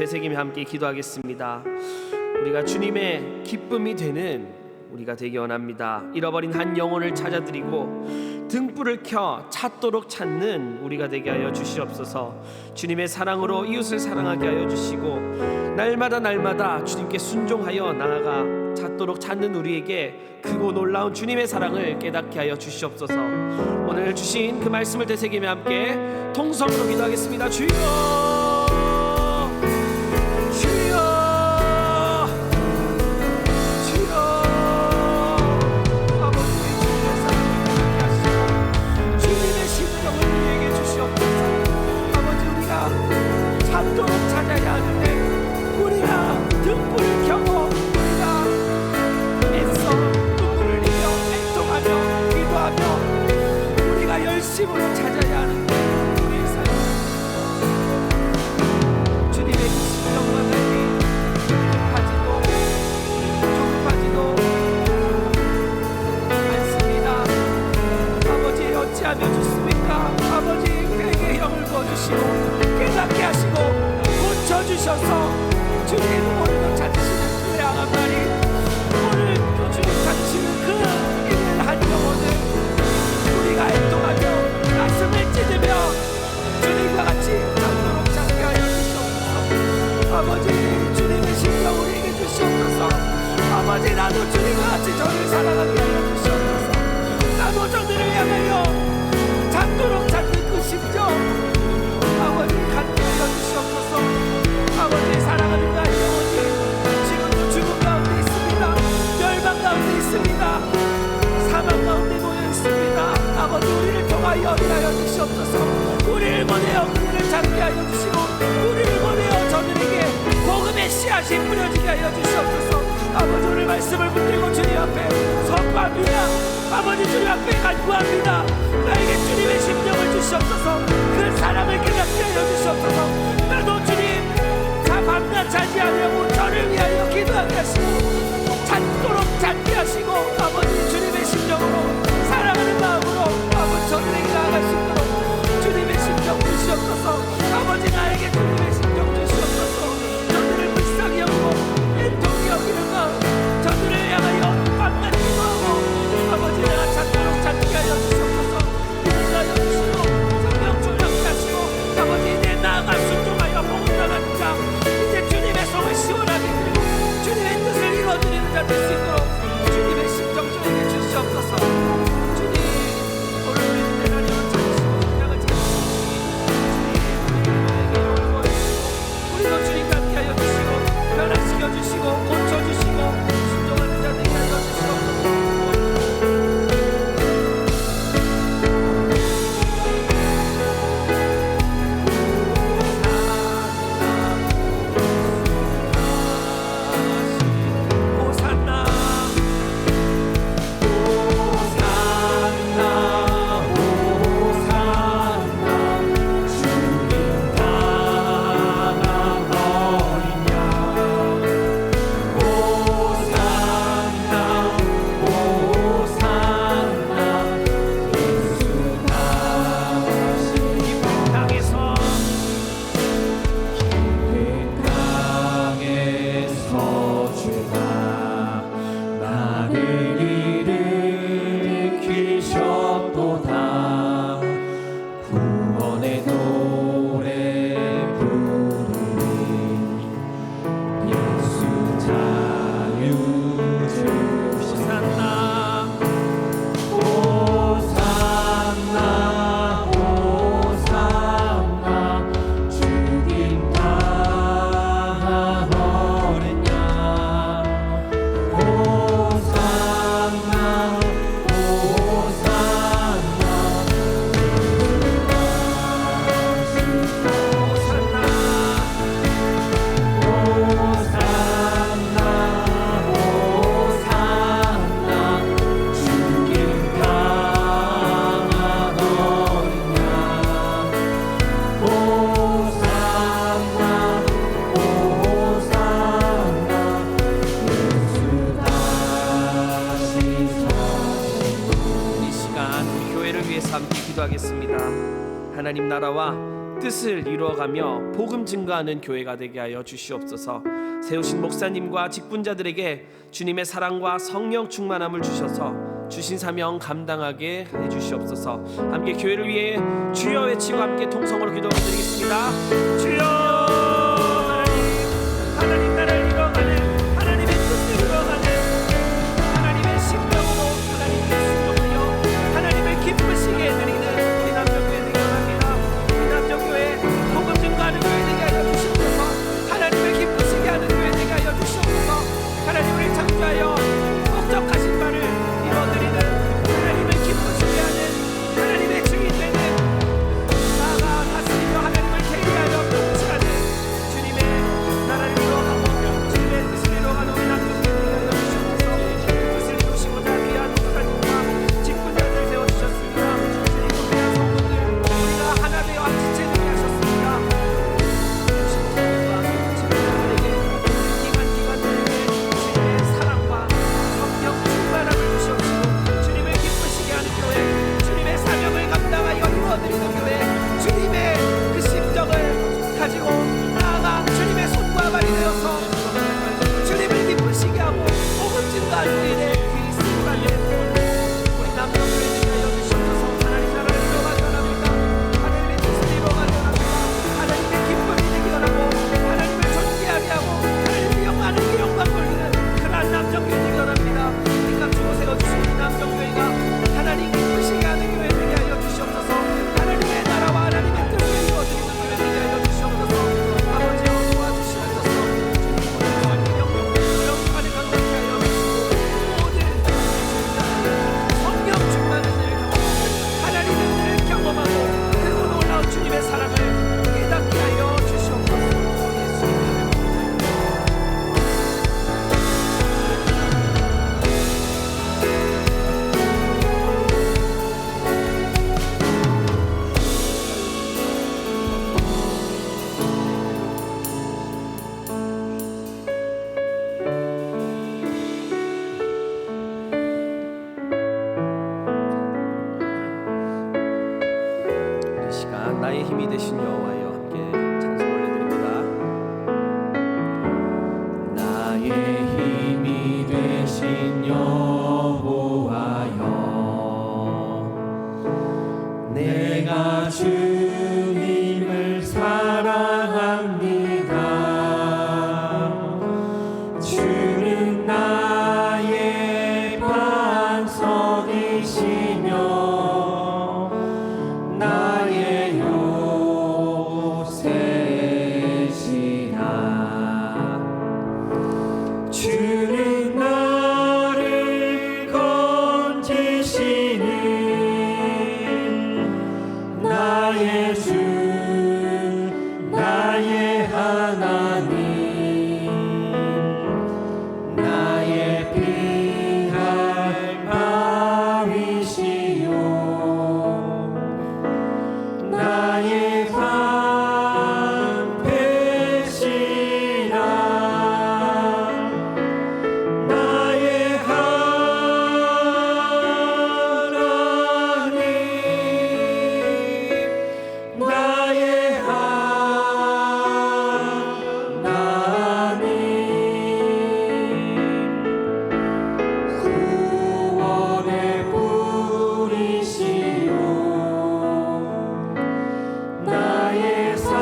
되새기며 함께 기도하겠습니다. 우리가 주님의 기쁨이 되는 우리가 되기 원합니다. 잃어버린 한 영혼을 찾아드리고 등불을 켜 찾도록 찾는 우리가 되게 하여 주시옵소서. 주님의 사랑으로 이웃을 사랑하게 하여 주시고 날마다 주님께 순종하여 나아가 찾도록 찾는 우리에게 크고 놀라운 주님의 사랑을 깨닫게 하여 주시옵소서. 오늘 주신 그 말씀을 되새기며 함께 통성으로 기도하겠습니다. 주여, 주여, 주여. 아버지, 주님의 사랑을 깨닫게 하시고 주님의 심정을 우리에게 주시옵소서. 아버지, 우리가 찾도록 찾아야 하는데 우리가 등불을 켜고 우리가 애써 눈물을 흘리며 애통하며 기도하며 우리가 열심으로 찾아야 하는데 우리의 삶 주님의 그 심정과 달리 조급하지도 않습니다. 아버지, 어찌하면 좋습니까? 아버지, 그에게 영을 부어주시고 깨닫게 하시고 고쳐주셔서 주님 오늘도 찾으시는 그 양한 마리, 오늘도 주님 찾으시는 그 있는 한 영혼을 우리가 애통하며 가슴을 찢으며 주님과 같이 찾도록 찾게 하여 주시옵소서. 아버지, 주님의 심령 우리에게 주시옵소서. 아버지, 나도 주님과 같이 저를 사랑하게 하여 주시옵소서. 나도 저들을 향하여 찾도록 찾는 그 심정 아버지 갖게 하여 주시옵소서. 아버지, 사랑하는 그 영혼이 지금도 죽음 가운데 있습니다. 멸망 가운데 있습니다. 사망 가운데 놓여 있습니다. 아버지, 우리를 통하여 일하여 주시옵소서. 우리를 보내어 그들을 찾게 하여 주시고 우리를 보내어 저들에게 복음의 씨앗이 뿌려지게 하여 주시옵소서. 아버지, 오늘 말씀을 붙들고 주님 앞에 선포합니다. 아버지, 주님 앞에 간구합니다. 나에게 주님의 심령을 주시옵소서. 그 사랑을 깨닫게 하여 주시옵소서. 나도 주님 밤낮 자지 않으려고 저를 위하여 기도하게 하시고 찾도록 찾게 하시고 아버지, 주님의 심령으로 사랑하는 마음으로 아버지 저들에게 나아갈 수 있도록 주님의 심령 주시옵소서. 아버지, 나에게 주님의 심령 주시옵소서. 저들을 불쌍히 여기고 애통히 여기는 마음, 저들을 향하여 밤낮 기도하고 아버지, 내가 찾도록 찾게 하여 주시옵소서. 인도하여 주시고 성령 충만케 하시고 아버지, 내 나아가 순종하여 복음 나가는 자, 이제 주님의 성을 시원하게 드리고 주님의 뜻을 이루어드리는 자 될 수 있도록 주님의 심정 저에게 주시옵소서. 주님, 오늘 우리 대단히 찾으시고 신앙을 찾으시니 주님, 우리에게 영을 부어주시고 우리도 주님과 함께 하여 주시고 변화시켜 주시고 고쳐주시고 순종하는 자 되게 하여 주시옵소서. 기도하겠습니다. 하나님 나라와 뜻을 이루어가며 복음 증거하는 교회가 되게 하여 주시옵소서. 세우신 목사님과 직분자들에게 주님의 사랑과 성령 충만함을 주셔서 주신 사명 감당하게 해주시옵소서. 함께 교회를 위해 주여 외치고 함께 통성으로 기도드리겠습니다. 주여 하나님 나라를 이뤄가는 하나님의 뜻을 이뤄가는 하나님의 심령으로 하나님께 순종하여 하나님을 기쁘시게 해드리는 우리 남정교회 되기 원합니다. 우리 남정교회 복음 증거하는 교회 되게 하여 주시옵소서. 하나님을 기쁘시게 하는 교회 되게 하여 주시옵소서. 하나님을 창조하여 목적하신 바를 이뤄드리는 하나님을 기쁘시게 하는 하나님의 증인 되는 나아가 다스리며 하나님을 대리하여 통치하는 주님의 나라를 이루어가고 주님의 뜻을 이루어가는 우리 남편들 되게 하여 주시옵소서. 뜻을 이루시고자 귀한 목사님과 직분자들 세워주셨습니다. 주님 귀한 성도들 우리가 하나 되어 한 지체 되게 하셨습니다. 주님과 직분자들에게 기관들에게 주님의 사랑과 성령 충만함을 주시옵시고 주님을 기쁘시게 하는 교회, 주님의 사명을 감당하여 이루어드리는 교회, 주님의 그 심정을 가지고 나아가 주님의 손과 발이 되어서 주님을 기쁘시게 하고 복음 증거하는 우리의 그리스도 가는 우리 남녀교회 되게 하여 주시옵소서. 하나님 나라를 이루어가기 원합니다. 하나님의 뜻을 이루어가기 원합니다. 하나님의 기쁨이 되기 원하고 하나님을 존귀하게 하고 하나님의 영광을 영광 돌리는 그러한 남정교회 되기 원합니다. 그러니까 주고 세워주신 우리 남정교회가 하나님 기쁘시게 하는 교회 되게 하여 주시옵소서. 하나님의 나라와 하나님의 뜻을 이루어드리는 교회 되게 하여 주시옵소서. 아버지여 도와주시옵소서. 주님 영광을 강력히 하여 주시고 모든 성령 충만을 경험하고 하나님의 은혜를 경험하고 그리고 놀라운 주님의 사랑을 깨닫게 하여 주시옵소서. 예수님의 이 시간 나의 힘이 되신 여호와여 함께 찬송 올려드립니다. 나의 힘이 되신 여호와여 내가 주님을 사랑합니다. 주는 나의 반석이시며 나의 요새시라. 주는 나를 건지시는 나의 주 나의 하나님 나의 피할 바위시요 나의 방패시라. 나의 하나님 나의 하나님 구원의 뿌리시요 나의 산성이시라.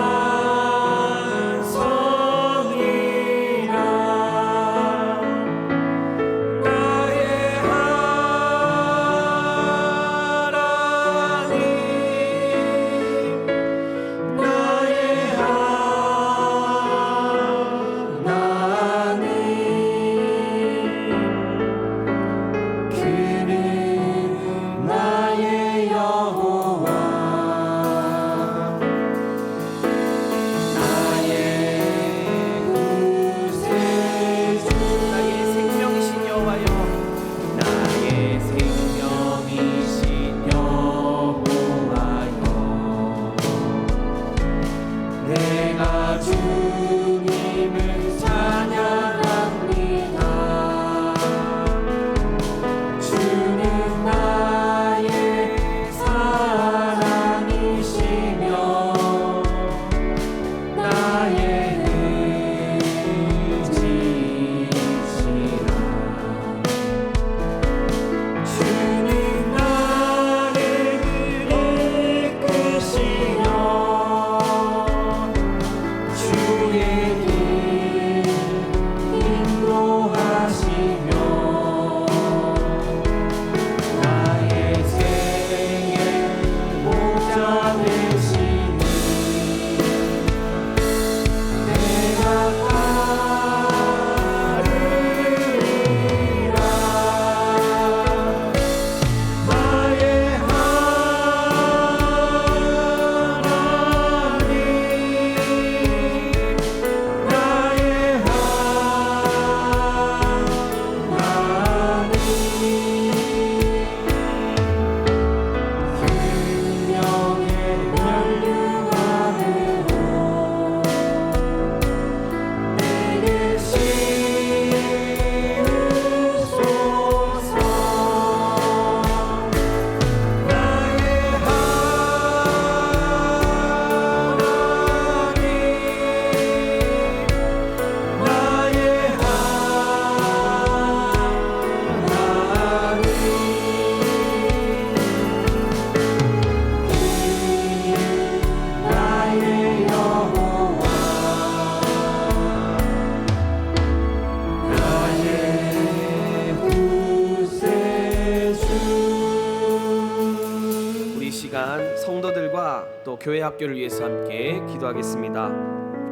또 교회 학교를 위해서 함께 기도하겠습니다.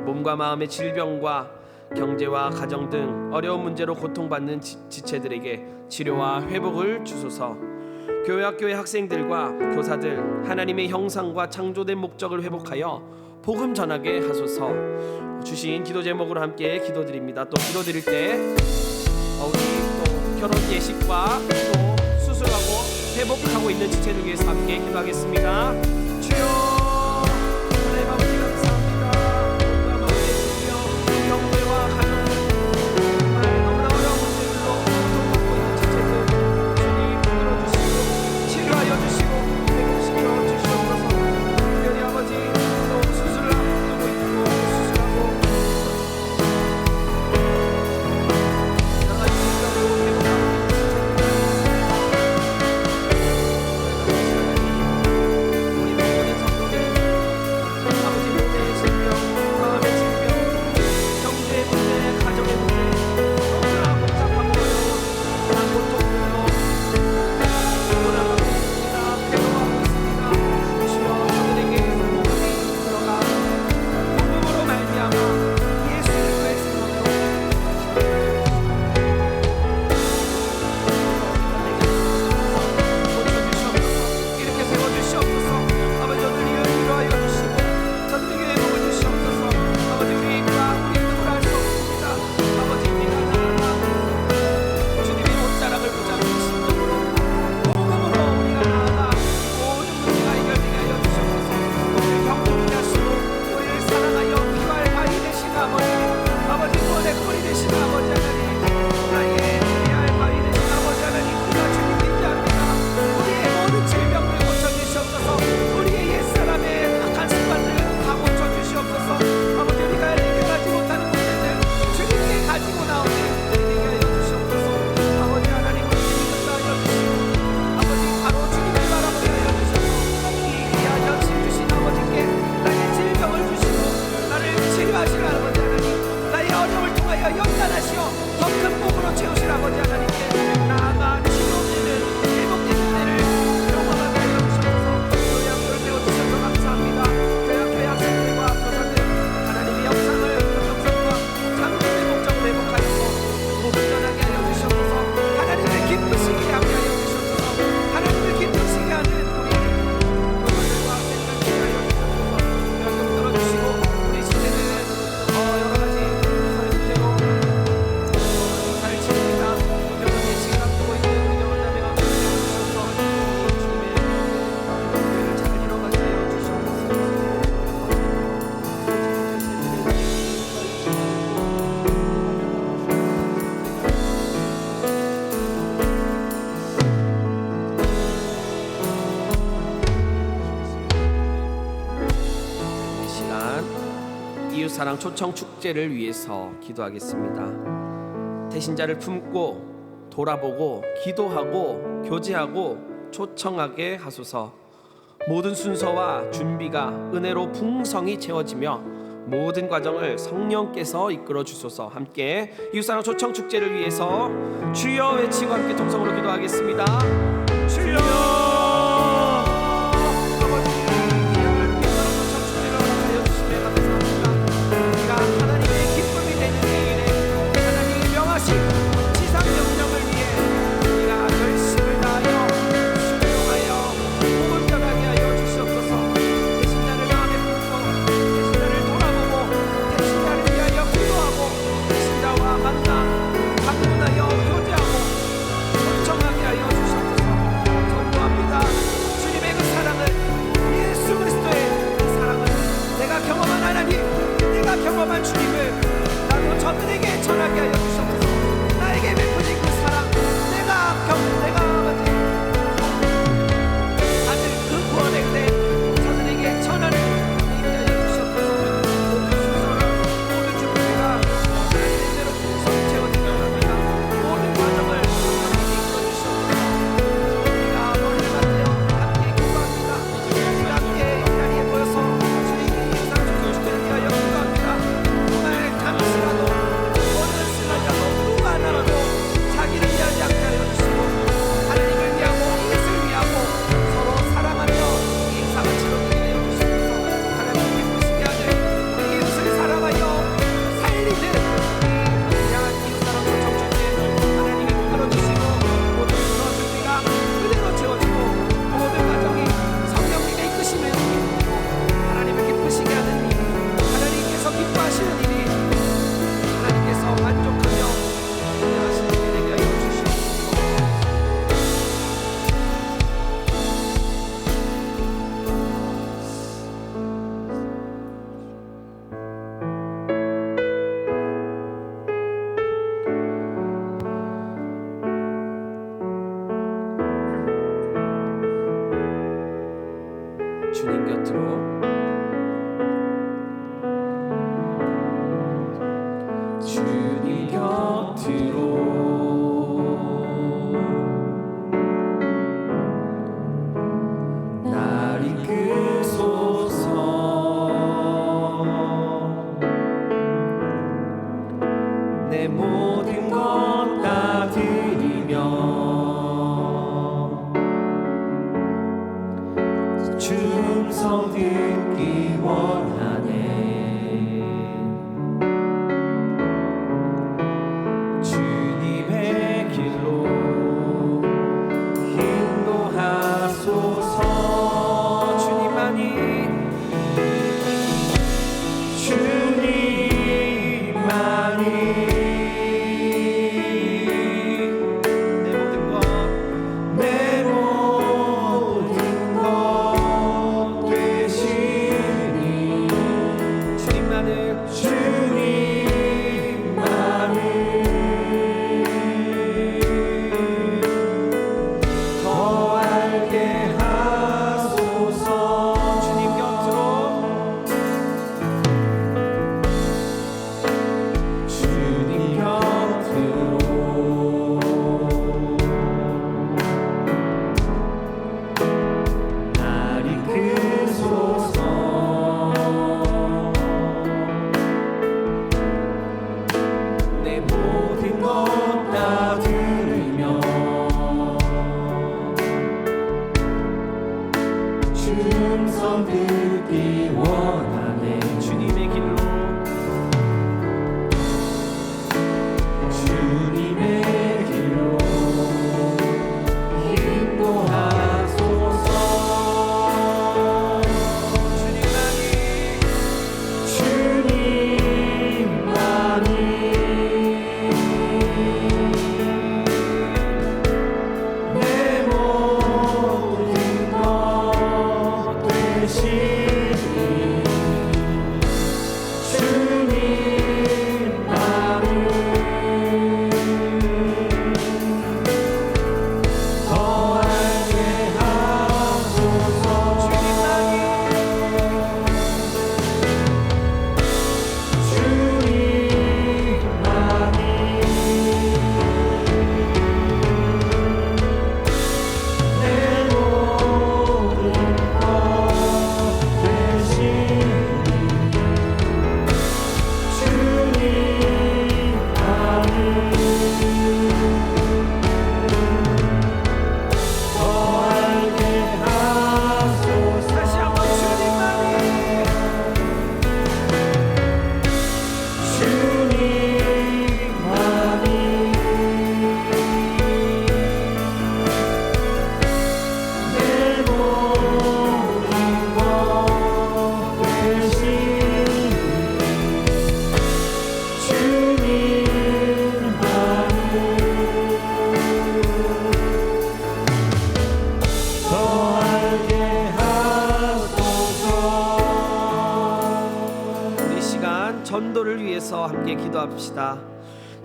몸과 마음의 질병과 경제와 가정 등 어려운 문제로 고통받는 지체들에게 치료와 회복을 주소서. 교회 학교의 학생들과 교사들 하나님의 형상과 창조된 목적을 회복하여 복음 전하게 하소서. 주신 기도 제목으로 함께 기도드립니다. 또 기도드릴 때 우리 또 결혼 예식과 또 수술하고 회복하고 있는 지체들 위해서 함께 기도하겠습니다. 주여 하나님 아버지 감사합니다. 몸과 마음의 질병, 경제와 가정 정말 너무나 어려운 문제들로 고통받고 있는 지체들 주님 들어주시고 치료하여 주시고 회복시켜 주시옵소서. 특별히 아버지 또 수술을 앞두고 있고 수술하고 여러 가지 질병으로 회복하고 있는 이웃사랑 초청 축제를 위해서 기도하겠습니다. 태신자를 품고 돌아보고 기도하고 교제하고 초청하게 하소서. 모든 순서와 준비가 은혜로 풍성히 채워지며 모든 과정을 성령께서 이끌어 주소서. 함께 이웃사랑 초청 축제를 위해서 주여 외치고 함께 통성으로 기도하겠습니다. 주여 경험한 주님을 나도 저들에게 전하게 하여 주옵소서. 나에게 베푸신 그 사랑 내가 아들 그 구원의 은혜 저들에게 전하는 있게 하여 주옵소서. 모든 순서를 모든 준비가 하나님의 대로 풍성히 채워지게 합니다. 모든 과정을 하나님께 이끌어 주시옵소서. 우리가 머리를 맞대어 함께 기도합니다. 주여 함께 이 자리에 모여서 주님의 인상 주시기 위하여 기도합니다. 정말 잠시라도 주님 곁으로 날 이끄소서. 내 모든 것 다 드리며 주 음성 듣기 원하네. 주님의 길로 인도하소서. 주님만이 내 모든 것 되시니 주님만을 더 알게 하소서. 주님 곁으로 날 이끄소서. 내 모든 것 다 들으며 주 음성 듣기 원하네. 주님의 길로 인도하소서. 주님만이 내 모든 것 되시니 주님만을 더 알게 하소서. 주님만이 내 모든 것 되시니 더 알게 하소서. 다시 한번 주님만이 내 모든 것 되시니 더 알게 하소서. 우리 시간 전도를 위해서 함께 기도합시다.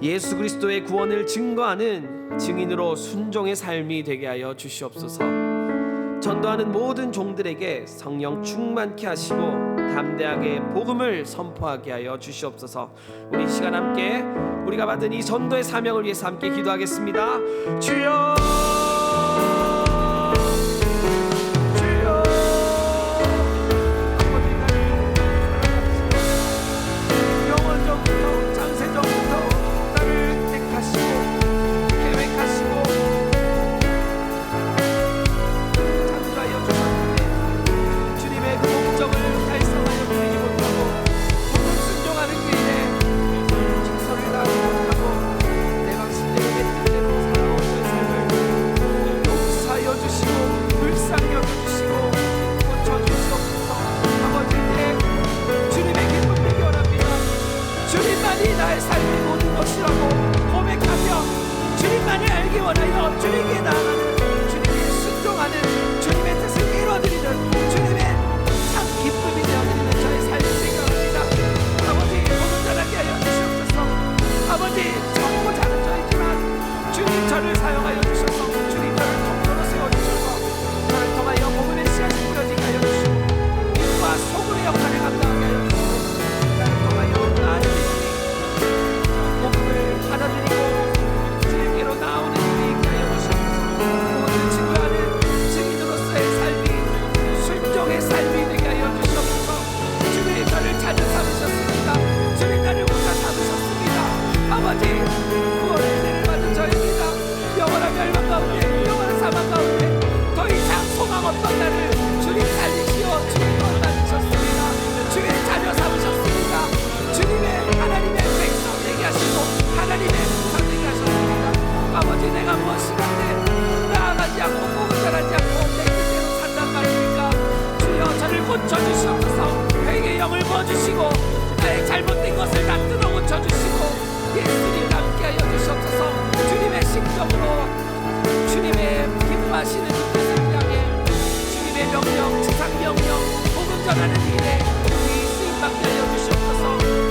예수 그리스도의 구원을 증거하는 증인으로 순종의 삶이 되게 하여 주시옵소서. 전도하는 모든 종들에게 성령 충만케 하시고 담대하게 복음을 선포하게 하여 주시옵소서. 우리 시간 함께 우리가 받은 이 전도의 사명을 위해서 함께 기도하겠습니다. 주여, 주여, 영원전부터 창세전부터 나를 택하시고 계획하시고 창조하여 주셨는데 주님의 그 목적을 달성하여 드리지 못하고 복음 순종하는 그 일에 최선을 다하지 못하고 내 방식대로 내 뜻대로 살아온 그 삶을 용서하여 주시고 불쌍히 여겨주시고 고쳐주시옵소서. 아버지께 주님의 기쁨 되기 원합니다. 주님만이 나의 삶의 모든 것이라고 고백하며 주님만을 알기 원하여 주님께 나아가는, 주님께 순종하는, 주님의 뜻을 이루어드리는, 주님의 참 기쁨이 되어드리는 저의 삶을 생각합니다. 아버지 복음 전하게 하여 주시옵소서. 아버지 적고 작은 저이지만 주님 저를 사용하여 주셔서 주님 저를 통로로 세워주셔서 저를 통하여 복음의 씨앗이 뿌려지게 하여 주시고 빛과 소금의 역할을 감당하게 하여 주시고 나를 통하여 나의 아버지 구원의 은혜를 받은 저희입니다. 영원한 멸망 가운데 영원한 사망 가운데 더 이상 소망 없던 나를 주님 살리시어 주님 구원 받으셨습니다. 주님의 자녀 삼으셨습니다. 주님의 하나님의 백성 되게 하시고 하나님의 백성 되게 하셨습니다. 아버지 내가 무엇이간데 나아가지 않고 포근절하지 않고 내 뜻대로 산단 말입니까? 주여 저를 고쳐주시옵소서. 회개의 영을 부어주시고 나의 잘못된 것을 다 뜯어 고쳐주시고 예수님과 함께하여 주시옵소서. 주님의 심정으로 주님의 기뻐하시는 뜻을 향해 주님의 명령, 지상명령, 복음 전하는 일에 우리 쓰임받게 하여 주시옵소서.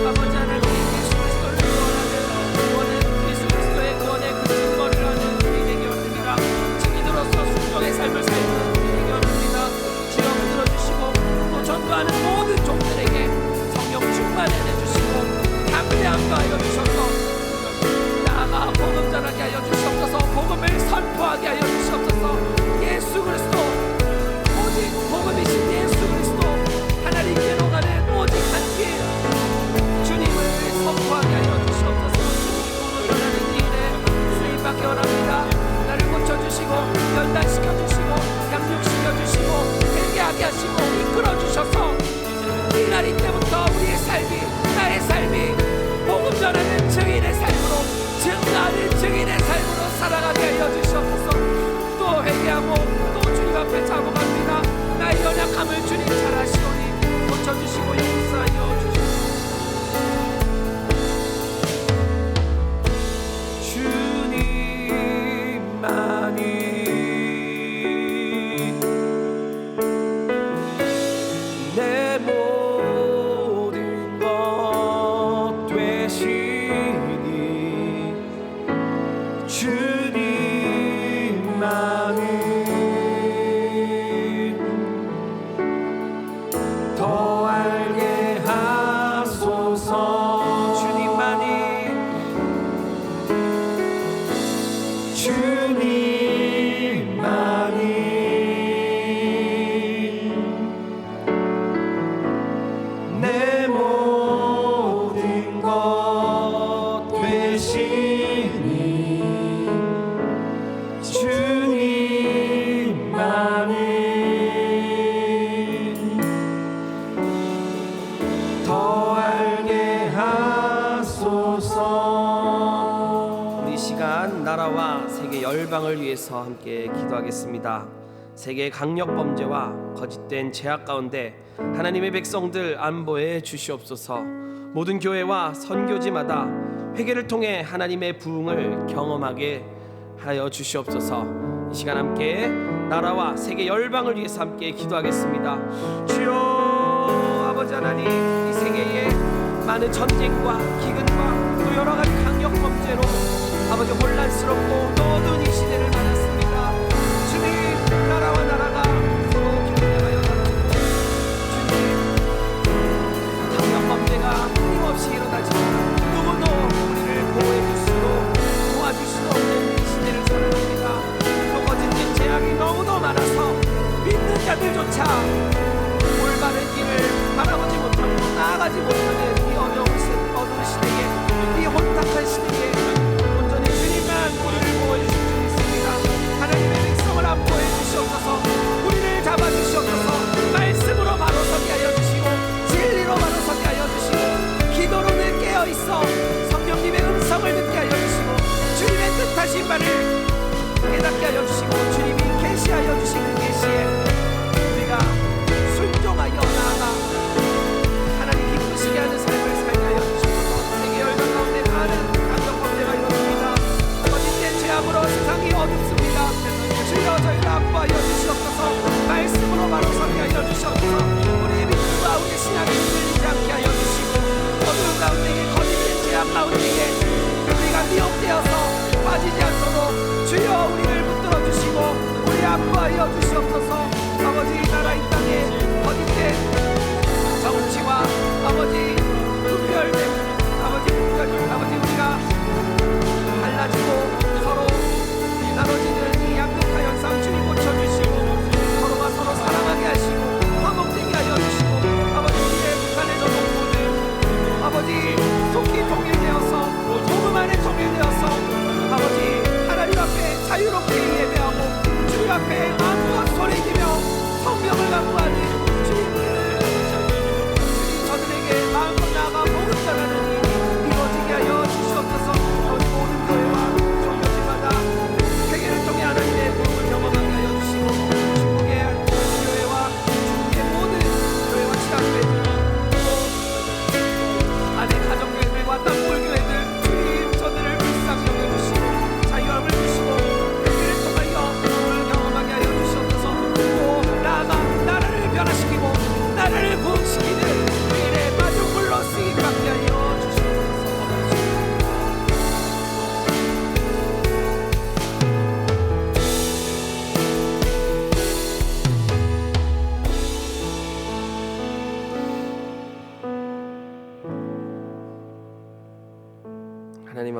아버지 하나님 예수 그리스도를 구원하는 예수 그리스도의 구원의 그 증거를 하는 우리 되게 합니다. 증인으로서 순종의 삶을 살는 우리 되게 합니다. 주여 들어주시고 또 전도하는 모든 종들에게 성령 충만을 해주시고 담대함도 하여 주셔서 나아가 복음 전하게 하여 주시옵소서. 복음을 선포하게 하여 주시옵소서. 예수 그리스도 오직 복음이신 예수 그리스도 하나님께로 가는 오직 한 길 주님을 선포하게 하여 주시옵소서. 주님 복음 전하는 일에 쓰임받게 원합니다. 나를 고쳐주시고 연단시켜주시고 양육시켜주시고 회개하게 하시고 이끌어주셔서 이 날 이때부터 우리의 삶이 나의 삶이 복음 전하는 증인의 삶으로 증거하는 증인의 삶으로 살아가게 하여 주시옵소서. 또 회개하고 또 주님 앞에 잡아갑니다. 나의 연약함을 주님 잘 아시오니 고쳐주시고 용서하여 주시옵소서. 주님만이 내 모든 것 되시니 주님만이 더 알게 하소서. 주님만이 내 모든 것 되시니 주님만이 더 알게 하소서. 우리 시간 나라와 세계 열방을 위해서 함께 기도하겠습니다. 세계의 강력 범죄와 거짓된 제약 가운데 하나님의 백성들 안보해 주시옵소서. 모든 교회와 선교지마다 회개를 통해 하나님의 부흥을 경험하게 하여 주시옵소서. 이 시간 함께 나라와 세계 열방을 위해서 함께 기도하겠습니다. 주여 아버지 하나님, 이 세계에 많은 전쟁과 기근과 또 여러 가지 강력 범죄로 아버지 혼란스럽고 또 어두운 이 시대를 만났습니다. 주님, 나라와 나라가 서로 경쟁하여 다투고 주님, 강력 범죄가 끊임없이 일어나지만 누구도 우리를 보호해 줄 수도 도와줄 수도 없는 이 시대를 살아갑니다. 또 거짓된 제약이 너무도 많아서 믿는 자들조차 올바른 길을 바라보지 못하고 나아가지 못하는 이 어두운 시대에, 이 혼탁한 시대에 온전히 주님만 우리를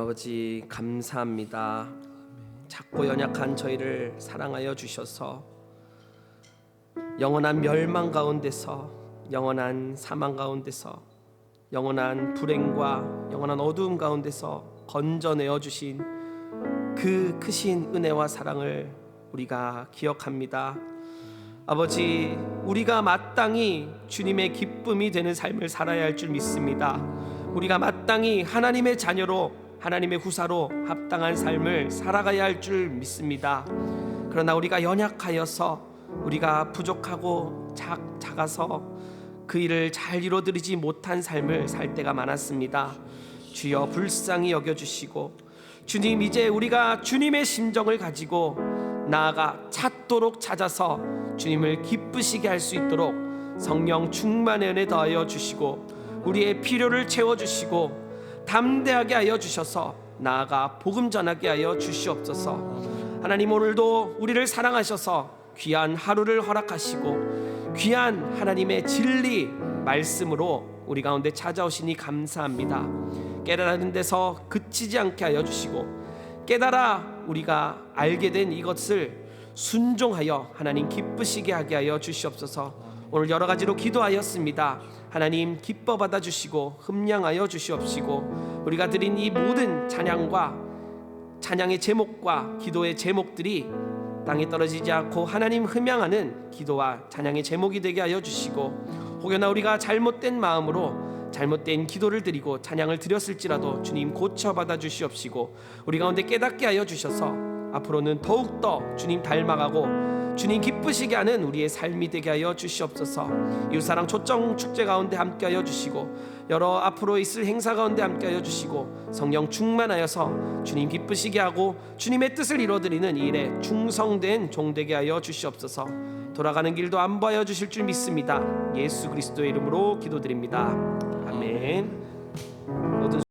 아버지 감사합니다. 작고 연약한 저희를 사랑하여 주셔서 영원한 멸망 가운데서, 영원한 사망 가운데서, 영원한 불행과 영원한 어두움 가운데서 건져내어 주신 그 크신 은혜와 사랑을 우리가 기억합니다. 아버지, 우리가 마땅히 주님의 기쁨이 되는 삶을 살아야 할 줄 믿습니다. 우리가 마땅히 하나님의 자녀로, 하나님의 후사로 합당한 삶을 살아가야 할 줄 믿습니다. 그러나 우리가 연약하여서, 우리가 부족하고 작아서 그 일을 잘 이루어드리지 못한 삶을 살 때가 많았습니다. 주여 불쌍히 여겨주시고, 주님, 이제 우리가 주님의 심정을 가지고 나아가 찾도록 찾아서 주님을 기쁘시게 할 수 있도록 성령 충만의 은혜 더하여 주시고, 우리의 필요를 채워주시고 담대하게 하여 주셔서 나아가 복음 전하게 하여 주시옵소서. 하나님, 오늘도 우리를 사랑하셔서 귀한 하루를 허락하시고 귀한 하나님의 진리 말씀으로 우리 가운데 찾아오시니 감사합니다. 깨달은 데서 그치지 않게 하여 주시고, 깨달아 우리가 알게 된 이것을 순종하여 하나님 기쁘시게 하게 하여 주시옵소서. 오늘 여러 가지로 기도하였습니다. 하나님 기뻐 받아 주시고 흠량하여 주시옵시고, 우리가 드린 이 모든 찬양과 찬양의 제목과 기도의 제목들이 땅에 떨어지지 않고 하나님 흠양하는 기도와 찬양의 제목이 되게 하여 주시고, 혹여나 우리가 잘못된 마음으로 잘못된 기도를 드리고 찬양을 드렸을지라도 주님 고쳐받아 주시옵시고, 우리 가운데 깨닫게 하여 주셔서 앞으로는 더욱더 주님 닮아가고 주님 기쁘시게 하는 우리의 삶이 되게 하여 주시옵소서. 이웃사랑 초청 축제 가운데 함께 하여 주시고, 여러 앞으로 있을 행사 가운데 함께 하여 주시고, 성령 충만하여서 주님 기쁘시게 하고 주님의 뜻을 이루어드리는 이 일에 충성된 종 되게 하여 주시옵소서. 돌아가는 길도 안보하여 주실 줄 믿습니다. 예수 그리스도의 이름으로 기도드립니다. 아멘. 모든